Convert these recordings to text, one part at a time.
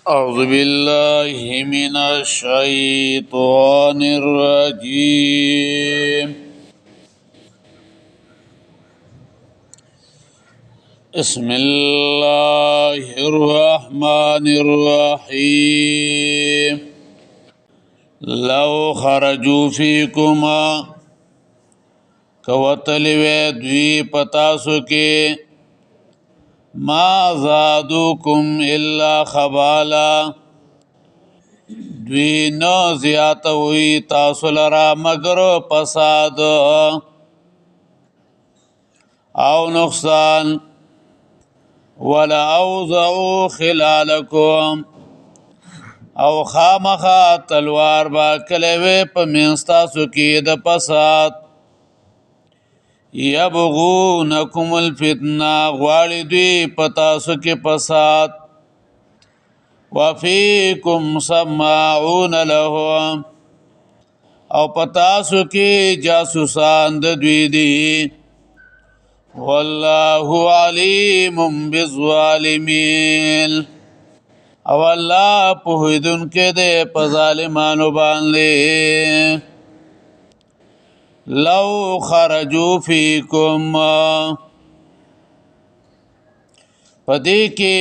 أعوذ بالله من الشيطان الرجيم. بسم الله الرحمن الرحيم. لو خرجوا فيكما کوتلوی دوی پتاسو کې ما زادوکم الا خبالا دوی نو زیات ہوئی تاسو لرا مگر پساد او نقصان ولا اوضعوا خلالکم او خامخا تلوار با کلوی په منستاسو کې د پساد یبغونکم الفتنه غواړي دوی پتاسو کې پساد وفیکم سماعون لهم او پتاسو کې جاسوسان د دوی دي والله علیم بالظالمین او الله پوهیدونکی دی په ظالمانو باندې. لو خرجوا فیکم پدې کې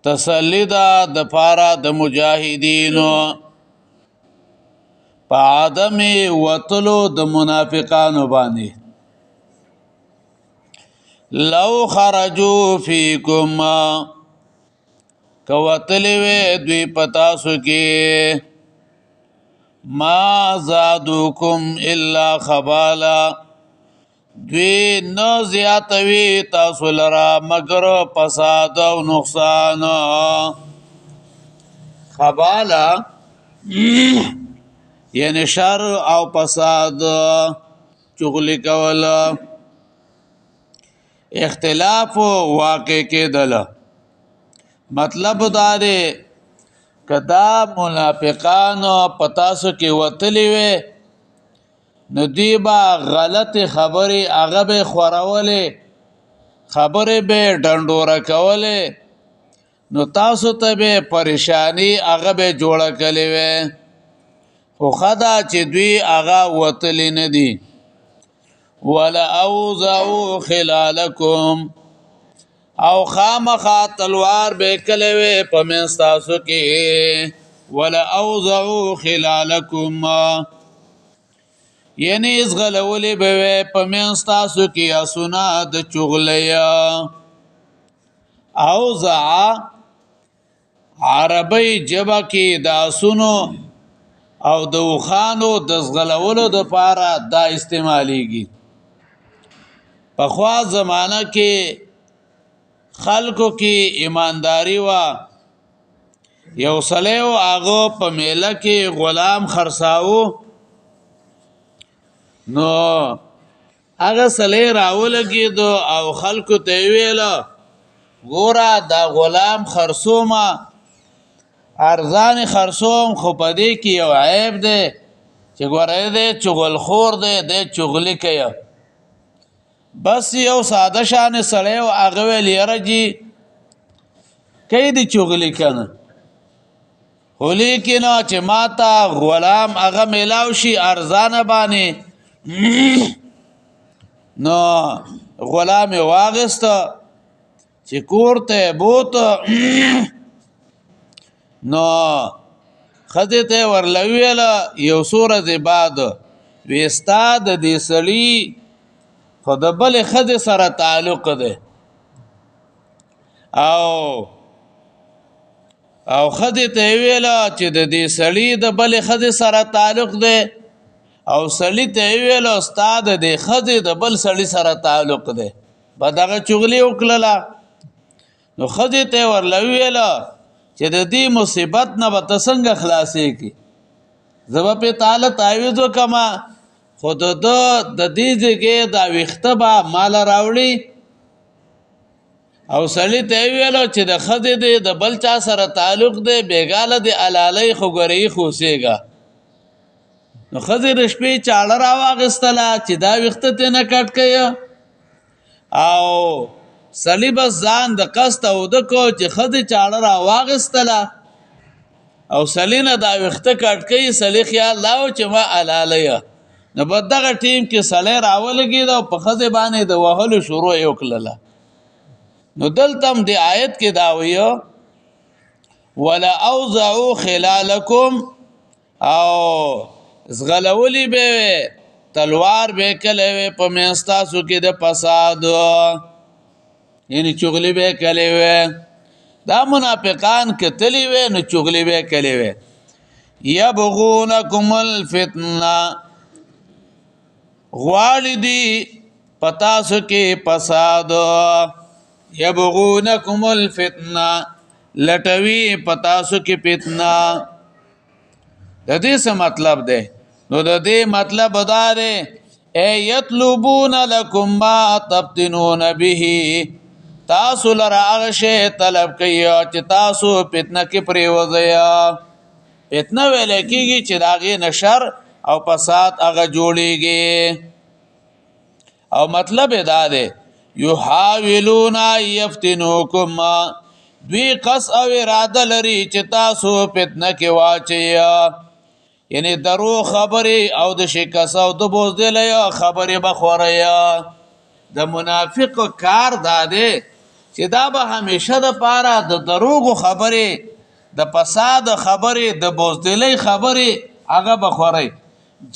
تسلی ده د پاره د مجاهدینو په عدم وتلو د منافقانو باندې. لو خرجوا فیکم کوتلوی دوی پتاسو کې ما زادوکم الا خبالا دوی نو زیاتوی تاسو لرا مگر پساد او نقصان. خبالا یعنی شر او پساد چغلی کول اختلاف واقع کېدل. مطلب دا دی کدا منافقانو پتاسو کې وتلی وي نو دی با غلط خبرې هغه به خورولې خبرې به ډنډوره کولې نو تاسو ته به پریشانی هغه به جوړه کړې وي خو خدا چې دوی هغه وتلی نه دي. ولا اوزعوا خلالکم او خامخا تلوار به کلوی په منستاسو کې ولا اوزعوا خلالکم یعنی از غلولی به په منستاسو کې اسونه د چغلیا. اوزع عربی جبه کې د اسونو او د وخانو د غلولو د پاره دا استعمالیږي. په خوا زمانہ کې خلکو کې ایمانداری وا یو سلیو آغا په میله کې غلام خرڅاو نو هغه سلی راولګېدو او خلکو ته ویل ګوره دا غلام خرڅومه ارزان خرڅوم خو په دې کې یو عیب دی چې ګوره دی چغلخور دی دی چغلي کوي. بس یو ساده شان سړی او هغه ویل یاره جي کوي د چغلي کنه خو لیکنه چې ما ته غلام هغه میلاو شي ارزانه باندې نو غلام یې واغسته چې کور ته بوت نو ښځې ته ورلویله یو څو ورځې بعد وی ستا د دې سړي خو د بلې ښځې سره تعلق دی او ښځې ته یې ویله چې د دې سړي د بلې ښځې سره تعلق دی او سړي ته یې ویله ستا د دې ښځې د بل سړي سره تعلق دی به دغه چغلي وکړله نو ښځې ته یې ورله وویله چې د دې مصیبت نه به ته څنګه خلاصېږي زه به پې تعالی تعویض وکړمه خو د دې ځای دا ویښته به ماله راوړي او سړي ته یې ویلو چې د ښځې دی د بل چا سره تعلق دی بېګاله د الالۍ خو ګورې خوسېږه نو ښځې د شپې چاړه راواغېستله چې دا ویښته ترې نه کټ کوي او سلی بس ځان د قصد او د کو چې خدي چاړه را واغستله او سلی نه دا وخته کټکې سلی خیال لاو چې ما علالیه نو په دغه ټیم کې سلی راولګید او په خدي باندې د وهلو شروع یې وکړله نو دلته هم د آیت کې دا ویو ولا اوزعوا خلالکم او زغلولی به تلوار به کله په منستاسو کې د فساد یعنی چغلی به کله دا منافقان کتلی وی نو چغلی به کله وی یبغونکم الفتنه غواړي دی پتاسو کې فساد یبغونکم الفتنه لټوي پتاسو کې فتنه د دې څه مطلب ده نو د دې مطلب دا ده یطلبون لكم ما تفتنون به تاسو لره هغه شی طلب کوي چې تاسو فتنه کې پریوځي فتنه ویل کېږي چې داغه نشر او فساد هغه جوړيږي او مطلب دا ده یحاولون یفتنوکم دوی قص او اراده لري چې تاسو فتنه کې واچي یعنی درو خبرې او د شکاس او د بوزدل یا خبرې بخوره د منافق کار داده چې دا به همیشه د پاره د دروغ خبرې د فساد خبرې د بوزدلې خبرې هغه بخوره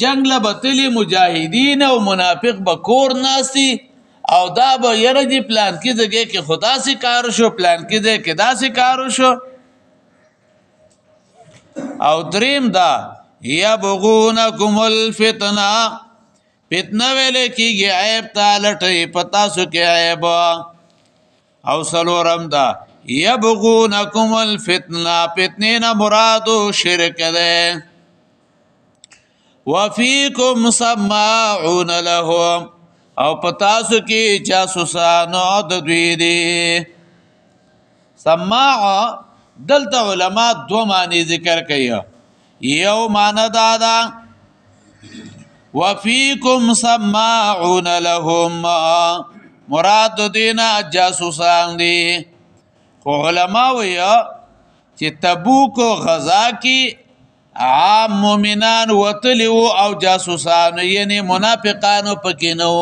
جنگ لبتلی مجاهدین او منافق بکور ناسي او دا به یره دی پلان کې دغه کې خدا سي کار شو پلان کې ده کې دا سي کار شو او دریم دا یبغونکم الفتنه فتنه ویل کېږي عیب تالټي پتا سو کې عیب او سلورم دا یبغونکم الفتنه فتنه نه مراد شرک ده وفيكم سماعون لهم او پتاسو کې جاسوسانو د دوی دي سماع دلته علما دو معنی ذکر کوي یو معنی دادا وفيكم سماعون لهم مراد دینا جاسوسان دي خو علما ویا چې تبوک غزا کې عام مومنان وتلیو او جاسوسان یعنی منافقانو پکې نو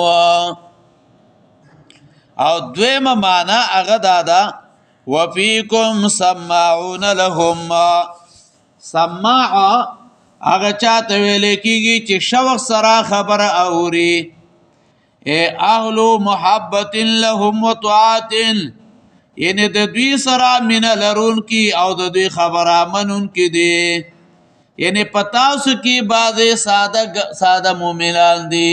او دویمه معنا هغه دادا وفيكم سماعون لهم سماع هغه چاته ویل کېږي چې شوق سره خبره اوري اهل محبت لهم وطاعت یعنی د دوی سره من لرون کی او د دوی خبره منون کی دي یعنی پتاسو کی بعض ساده مومنان دي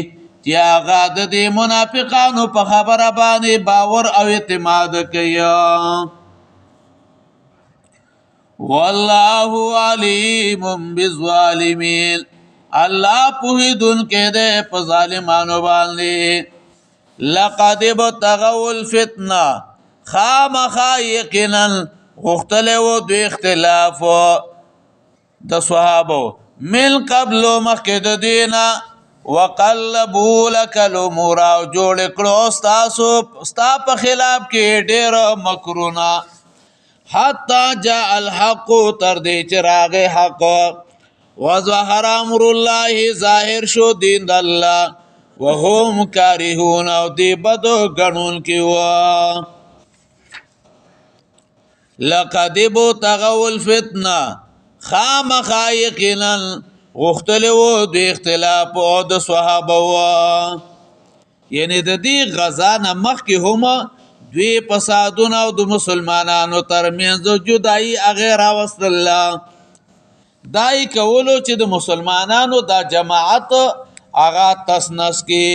چې هغه د منافقانو په خبره باندې باور او اعتماد کوي والله علیم بالظالمین الله په دن کې ده په ظالمانو باندې لقد بتغوا الفتنه خامخا یقینا غختلو د اختلاف د صحابه من قبل مخکې د دینا وقلبوا لك الامور او جوړ کړو تاسو ستا په خلاف کې ډېر مکرونه حتا جاء الحق تر دې چې راغی حق وظهر امر الله ظاهر شو دین د الله وهم کارهون او دی بدو غنون کی وا لقد بتغوا الفتنه خامخا یقینا غختلو د اختلاف او د صحابه وا یعنی د دې غزا نه مخکې هم دوی فسادونه او د مسلمانانو ترمنځ جدای غیر واصل الله دای کولو چې د مسلمانانو دا جماعت اغا تسنس کی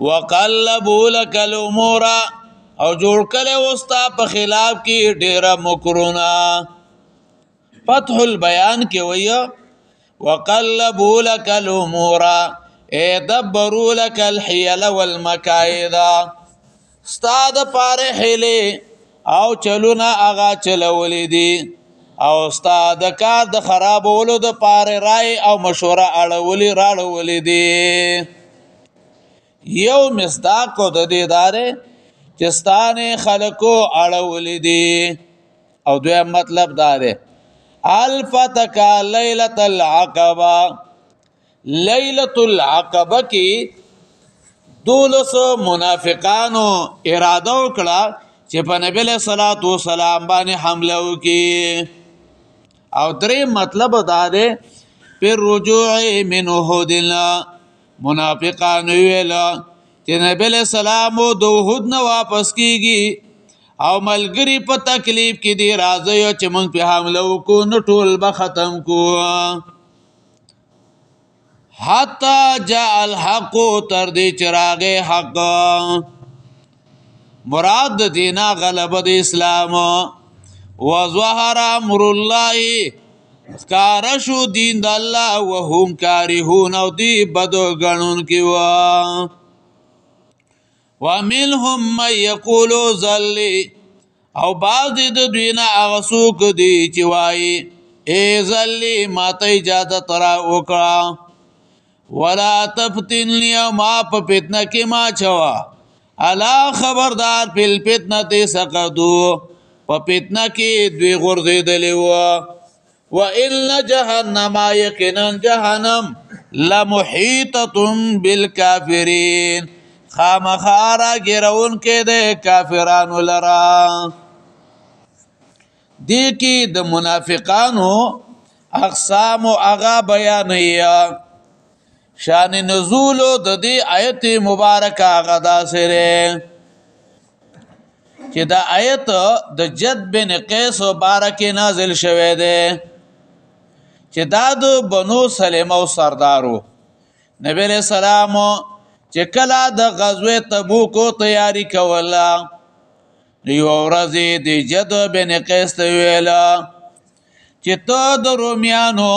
وقلبوا لك الامور او جوړ کله وستا په خلاف کې ډیره مکرونه فتح البیان کې ویا وقلبوا لك الامور دبروا لك الحيل والمكايد استاد پاره حیله او چلونا اغا چلولې دي او استاد کار د خرابولو د پاره رائے او مشوره اړولې راړولې دي یو مصداق د دې داره چې ستانه خلقو اړولې دي او دویم مطلب داره الفتک لیلۃ العقبہ لیلۃ العقبہ کی دولس منافقانو اراده وکړه چې په نبی له صلوات و سلام باندې حمله وکړي او درې مطلب دا ده پر رجوع من احدنا منافقانو ویلا چې نبی له سلام د احد نه واپس کیږي او ملګری په تکلیف کې دی راځي چې موږ په حمله وکړو نو ټول به ختم کو حتا جاء الحق تر دې چراغ حق مراد دینا غلبه د اسلام وظهر امر الله کارشو دین د الله وهم کارهون او دی بدو غنون کی وا ومنهم من يقول ذلی او بعض د دوینا اغسوک دی چې وای ای ذلی ماته اجازه ترا وکړه ولا تفتن ما په فتنه کې ما چوا الا خبردار فل فتنه ته سقدو په فتنه کې دوی غرزیدلی و ان جهنم یقینا جهنم لمحیطه بالکافرین خامخارا ګرون کې د کافرانو لرا دی کې د منافقانو اقسام او اغا بیانیا شان نزول د دې آیت مبارکه غدا سره چې دا آیت د جد بن قیس مبارک نازل شوه ده چې دا د بنو سلمہ او سردارو نبی علیہ السلام چې کله د غزوه تبوک تیاری کوله یو ورځ د جد بن قیس ته ویلا چې ته د رومیانو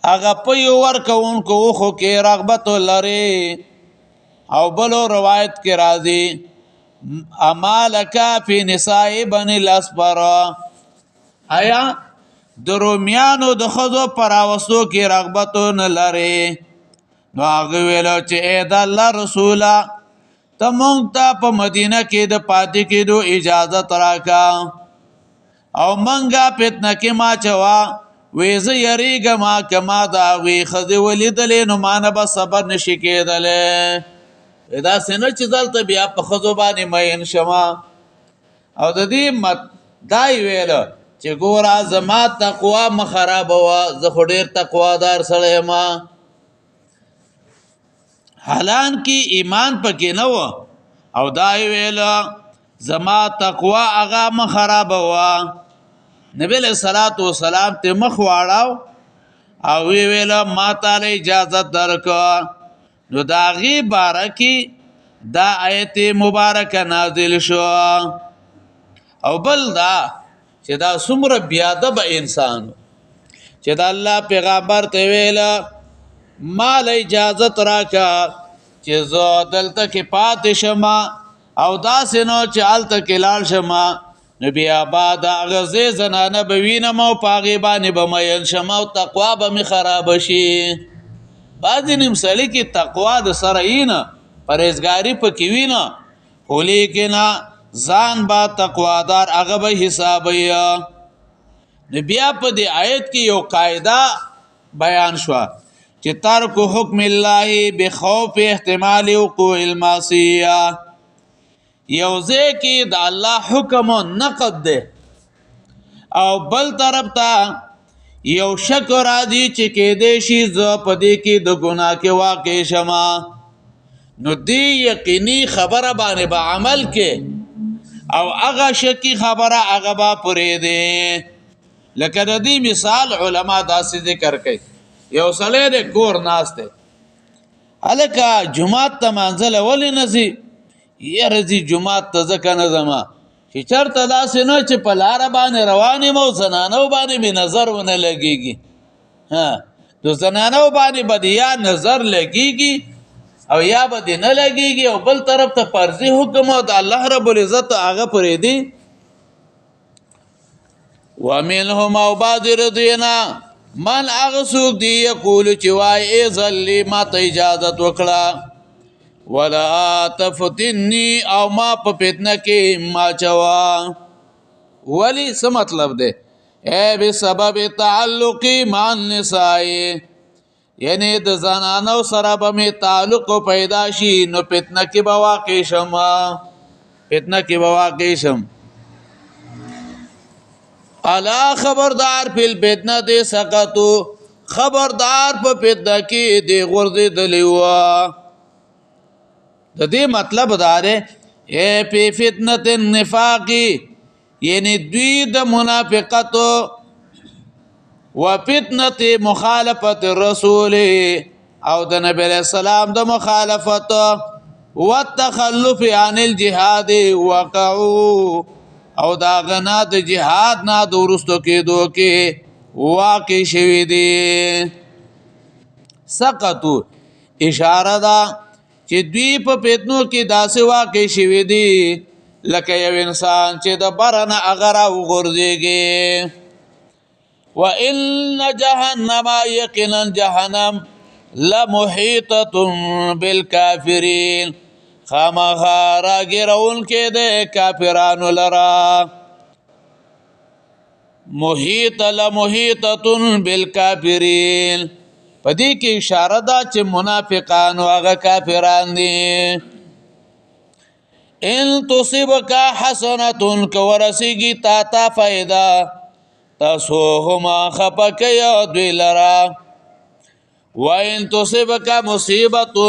هغه په یو ورکوونکو خو کې رغبت لري او بلو روایت کې راځي امالکا فی نساء بنی الاسفر آیا د رومیانو د خزو پر اوسو کې رغبت نه لري نو هغه ویلو چې اے د الله رسوله ته مونږ ته په مدینه کې د پاتې کېدو اجازه تراکا او منګه فتنه کې ما چوا ویزه یریګه ما کما دا وی خزی ولیدلې نو مانه به صبر نشي کېدلې دا سينه چې دلته بیا په خزو باندې مین شما او د دې مت دای ویل چې ګورا زما تقوا مخرب وا زه خو ډیر تقوا دار سره ما حالان کې ایمان پکې نه و او دای ویل زما تقوا هغه مخرب وا نبی علیہ الصلوۃ والسلام ته مخ واړاو او ویل ما تعالی اجازه درکړه نو دا غي بارکی دا آیت مبارکه نازل شو او بل دا چې دا څومره بیادب انسان چې دا الله پیغمبر ته ویل مال اجازه راکا چې زه دلته کې پاتې شمه او دا سينو چې الته کې لاړ شمه نو بیا بعد غزه زنانه بوینم او پاغي باندې بمین شمه او تقوا به خراب شي بعض نیم سړی کې تقوا د سرعینه پرهیزګاری پکې وینا خو لیکنا ځان با تقوادار هغه به حساب یې بیا په دې آیت کې یو قاعده بیان شو چې ترک حکم الله بخوف احتمال وقوع المعصیه یوزه کې د الله حکم نقد ده او بل طرف ته یو شک راځي چې کې دې شي ز په دې کې د ګناه کې واقع شمه نو دی یقیني خبره باندې به عمل کې او هغه شکی خبره هغه با پرې ده لکه د دې مثال علما داسې ذکر کوي یو سړی د کور ناشته الکه جمعه ته منزل ولې نسی یرزی جمعه ته ځکه نه زما چې چرته داسې نه چې په لار باندې روانې مو زنانو باندې می نظر ونه لګيږي ها د زنانو باندې به یا نظر لګيږي او یا به نه لګيږي او بل طرف ته فرضي حکم او د الله رب العزت هغه پرې دی ومنهم او بادر دینا من اغسوک دی یقول چې وای ای ذلی ما ته اجازه وکړه ولا تفتنی او ما په فتنه کې ما چوا. ولی څه مطلب دی؟ اے بسبب تعلقی مع النساء، یعنی د زنانو سره به می تعلق پیدا شي نو فتنه کې به واقع شم، فتنه کې به واقع شم. الا خبردار په فتنه دې سقطو، خبردار په فتنه کې دې غرض دلیوا. د دې مطلب دار اے په فتنه النفاق، یعنی دوی د منافقت و فتنه مخالفت الرسول او د نبی علیہ السلام د مخالفت والتخلف عن الجهاد وقعوا، او دا غنا د جهاد نه دورستو کېدو کې واقع شوی دی. سقطو اشاره ده چې دوی په فتنو کې داسې واقع شوی دی لکه یو انسان چې د برنه اگر او غورځيږي. وان جهنم، یقینا جهنم لمحيطه بالکافرین، خامخا راګرون کې د کافرانو لرا. محیط لمحيطه بالکافرین، پدې کې اشاره ده چې منافقان او هغه کافران دي. ان تصيبك حسنه کورسیږي تا تا فائدہ تاسوهما خپک یا دوی لرا. وان تصيبك مصیبه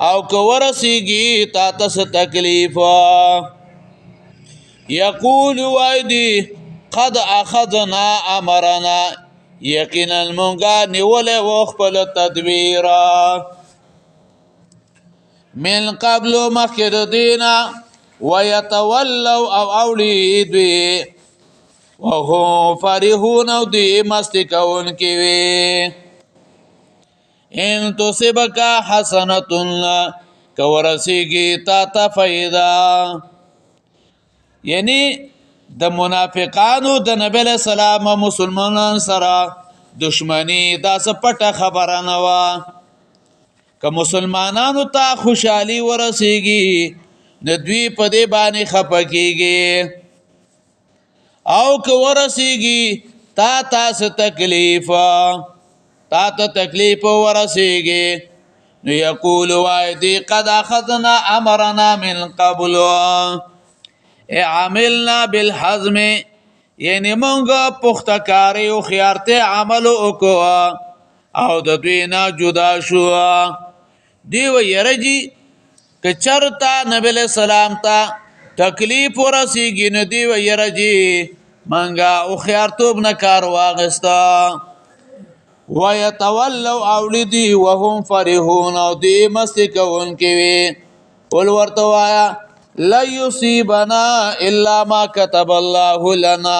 او کورسیږي تا تس تکلیف یقول وایدی قد اخذنا امرنا، یقینا مونږه نیولې وخپل تدبیر من قبل مخکد دینا ويتولوا او اولی دوی وهم فرحون او دی مستی کون کیوی. ان تصبک حسنتن کورسیگی تا تا فیدا، یعنی د منافقانو د نبی علیہ السلام مسلمانان سره دشمنی دا سپټه خبره نه وا. که مسلمانانو ته خوشحالی ورسیږي نو دوی په دې باندې خپکیږي، او که ورسیږي تا تاسو تکلیف، تا ته تکلیف ورسیږي نو یقول وایدی قد اخذنا امرنا من قبل عملنا بالحزم، یعنی مونږه پختکاری او خیارته عمل وکړو او د دوی نه جدا شو. دیو یرجی که چرتا نبی علیہ السلام تا تکلیف ورسیگی نو دیو یرجی منگا او خیارتوب نکار واغستا. ویتولو اولی وهم فرحون او دی مستی کون کیوی. قل ورتوایا لیصیبنا الا ما کتب الله لنا،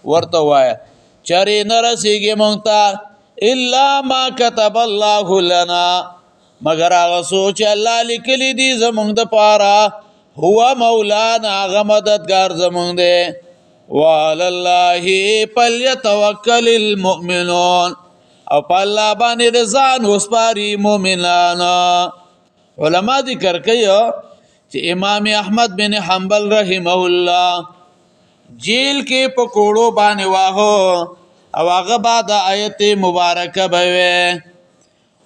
ورتوایا چری نرسیگی منگتا الا ما کتب الله لنا، مگر هغه سوچ الله لیکلی دی زمونږ د پاره، هو مولانا هغه مددگار زمونږ دی. وعلى الله فليتوکل المؤمنون، او په الله باندې د ځان وسپاري مؤمنان. علما ذکر کوي چې امام احمد بن حنبل رحمه الله جیل کې پکوړو باندې واهو او هغه بعد آیت مبارکه به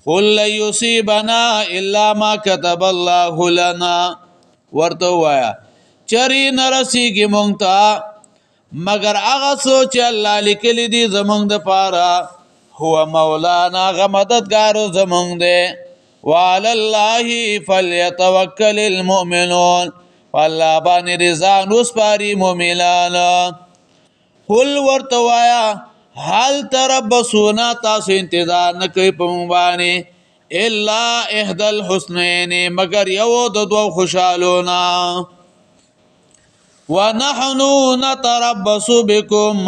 قل یصيبنا الا ما كتب الله لنا، ورته وایا چری نرسیږي مونږ ته مگر هغه سوچ الله لیکلی دی زمونږ د پاره، هو مولانا هغه مددگار زمونږ دی. وعلى الله فليتوکل المؤمنون، فالله باندې رضا نسپاری مؤمنان. قل ورته وایا حل تربصونا تاسو انتظار نه کوي په مونږ باندې الا احدى الحسنین، مگر یو د دوه خوشالونا. ونحن نتربص بكم،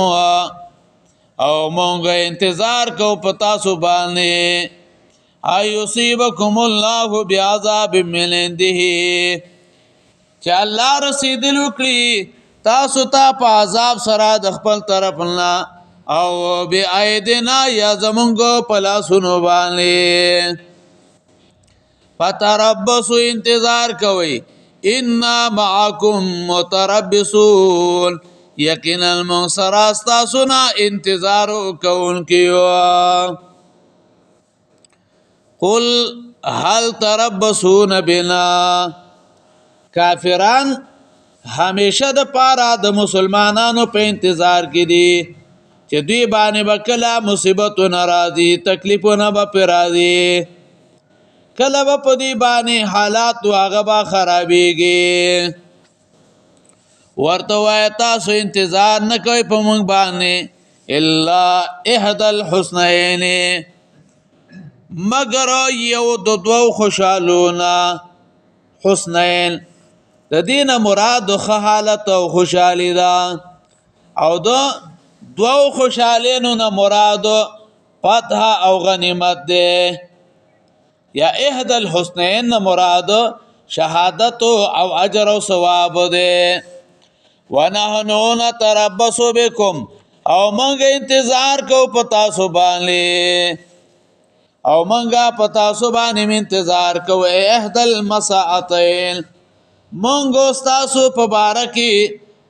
او مونږ انتظار کو په تاسو باندې ايصيبكم الله بعذاب من عنده، چې الله رسیدل وکړي تاسو ته په عذاب سره د خپل طرف نه، او بی ایدنا یا زمونږ په لاسونو باندې. فتربصوا انتظار کوي انا معکم متربصون یقینا من سره ستاسو نه انتظار کوونکیو قل هل تربصون بنا کافران همیشه د پاره د مسلمانانو په انتظار کې دي چې دوی باندې وکلا مصیبتونه راځي تکلیفونه به پر راځي کله به په دوی باندې حالات واغه به خرابېږي ورته وایي تاسو انتظار نه کوئ په موږ باندې الا احدى الحسنین مگر یو د دوو خوشحالونه حسنین د دین مراد خو حالت او خوشحالی ده او د دوو خوشحالینو نه مراد فتح او غنیمت ده یا احد الحسنین نه مراد شهادت او اجر او ثواب ده ونحنو نتربص بكم او منګ انتظار کو پتا سو باندې او منګه پتا سو باندې انتظار کو احد المساعتين مونږ تاسو په باره کې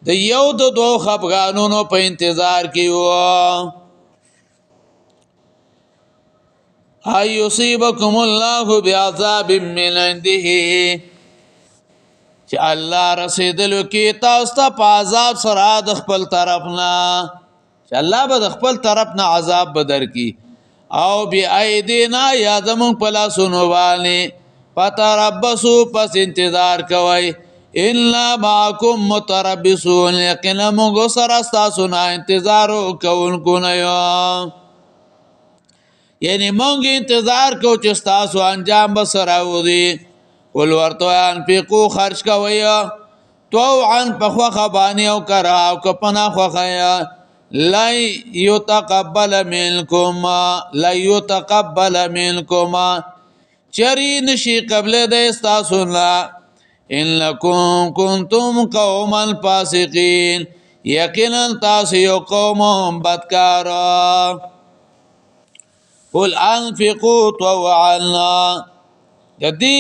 د یو د دوه خفګانونو په انتظار کې وو ای یصيبکم الله بعذاب من عنده چې الله رسیدلو کې تاسو ته په عذاب سره د خپل طرف نه چې الله به د خپل طرف نه عذاب بدر کی او بی ایدینا یا زمون په لاسونو باندې فتربصوا پس انتظار کوي الا معكم متربصون یقینا موږ سره تاسو نه انتظار کوونکو نه یو یعنی موږ انتظار کو چې تاسو انجام به سره ودی ول ورته انفقو خرج کوي طوعا په خوخه باندې او کرا او کپنا خوخه لا يتقبل منكم چری نشي قبل د تاسو نه ان لکم کنتم قوما فاسقین یقینا تاسو یو قوم بدکار قل انفقوا طوعا جدی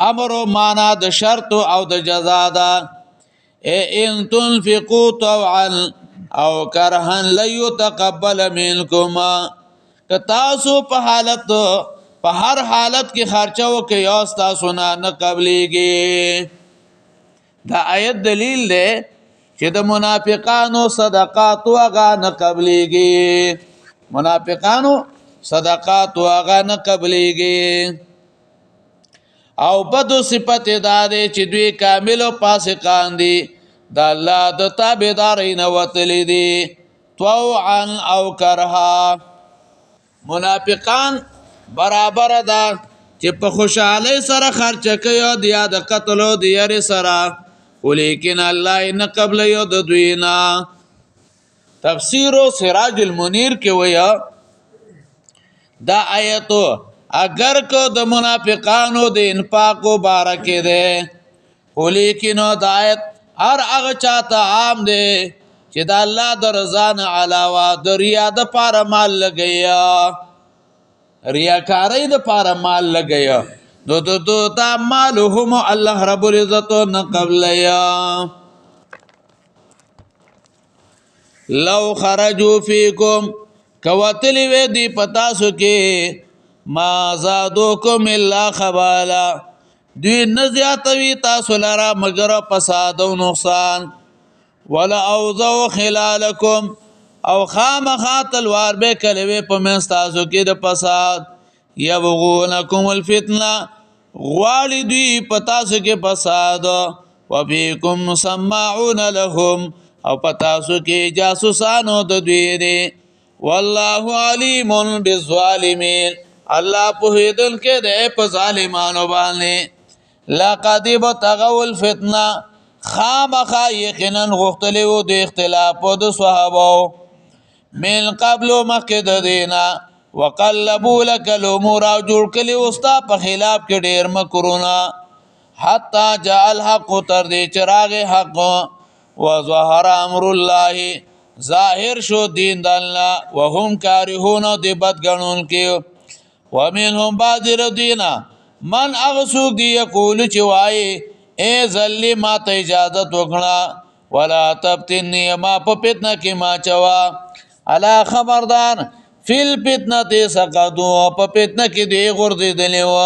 امر معنا د شرط او د جزاء ده ان تنفقوا طوعا او کرها لا يتقبل منكم که تاسو په حالت په هر حالت کې خرچه وکي او تاسو نه قبليږي دا آیت دلیل دی چې د منافقانو صدقات واغه نه قبليږي منافقانو صدقات واغه نه قبليږي او بدو صفت داري چې دوی کامل او فاسقان دي د الله د تابعدارین وتلی دي طوعا او کرها منافقان برابر ده چې په خوشحالی سره خرچ کوي او د قتل او د یری سره ولیکن الله نه قبل یو د دوی نه تفسیر سراج المنیر کې ویا دا آیتو اگر کو د منافقانو د انفاق مبارک ده ولیکن د آیت هر هغه چاته عام ده چې د الله د رضا نه علاوه د ریا د پاره مال لګیا ریاکاری د پاره مال لګیا دو تا مالهم الله رب العزت نه قبل یا لو خرجوا فيكم کوتلی وی دی پتا سو کې ما زادوکم الا خبالا دوی نزیاتوی تاسو لرا مگر فساد او نقصان ولا اوذو خلالکم او خامخا تلوار به کلوي په مستازو کې د فساد یبغونکم الفتنه غواړي دوی پتاسو کې فساد وبكم سماعون لهم او پتاسو کې جاسوسانو د دوی دي والله علیم بالظالمین الله په هدن کې د په ظالمانو باندې لقد بتغوا الفتنه خامخا یقینا غختلی و د اختلاف د صحابه من قبل مخکد دینا وقلبوا لك الامور او جوړ کلی وستا په خلاف کې ډیر مکرونا حتا جاء الحق تر دې چراغ حق وظهر امر الله ظاهر شو دین د الله وهم کارهون د بدګنون کې ومنهم بعض الذين من اغسوک دی یقول چې وای اے ذلی ما ته اجازت وکړه ولا تفتنی ما په فتنه کې ما چوا الا خبردار فل فتنه ته سقطو په فتنه کې دی غردیدلی و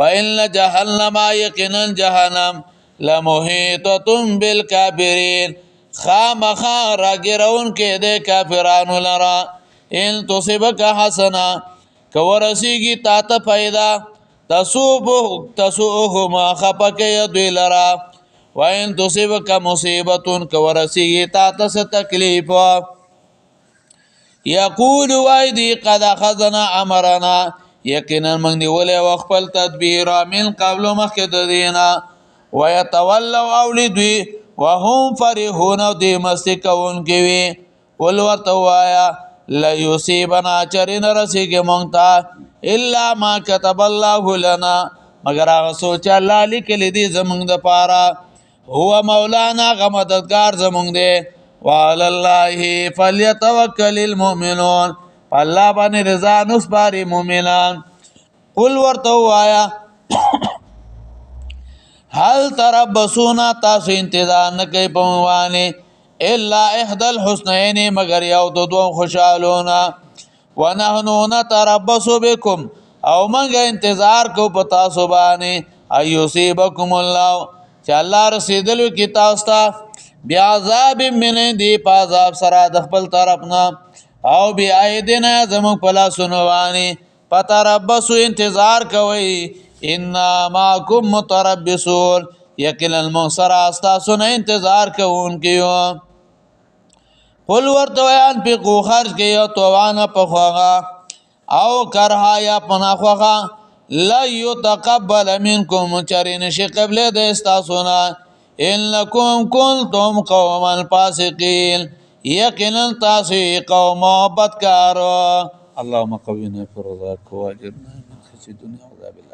وان جهنم یقینا جهنم لمحیطه بالکافرین خامخا راګرون کې د کافرانو لرا ان تصبک حسنا کورسیږي تا ته پیدا تسوهم خپک یدوی لرا وین تصبک مصیبتون کورسیږي تا ته تکلیف یقول وایدی قد اخذنا امرنا یقینا من دی ولې وخپل تدبیر من قبل مخکې د دینا ويتولوا اولدوی وهم فرحون دی مستی کون کی وی ول ورته وایا لا یصيبنا چرین رسیږي مونږ ته الا ما كتب الله لنا مگر هغه سوچ الله لیکلی دی زمونږ د پاره هو مولانا غمددگار زمونږ دی وعلى الله فليتوكل المؤمنون الله باندې رضا نسپاری مؤمنان قل ورته وایا هل تربصون تاسو انتظار نه کوي په وانه الا احد الحسنين مگر یو د دوه خوشالونه ونحنو نتربص بكم او موږ انتظار کو په تاسو باندې ايصيبكم الله چې الله رسیدلو کی تاسو ته بیا عذاب من دی پازاب سره د خپل طرفنا او بیا ایدنا زمو پلا سنوانی پتربصو انتظار کوي ان معكم متربصون یقینا المنصر استاسو نه انتظار کوونکیو قل ورته بیان په کو خرج کیو توانه په خوغه او کرها یا پنا خوغه لا يتقبل منكم چرین شي قبل د استاسونا انکم کنتم قوما فاسقین یقینا تاسو قوم بدکار اللهم قوینا فرضاک واجرنا من خزي الدنيا وعذاب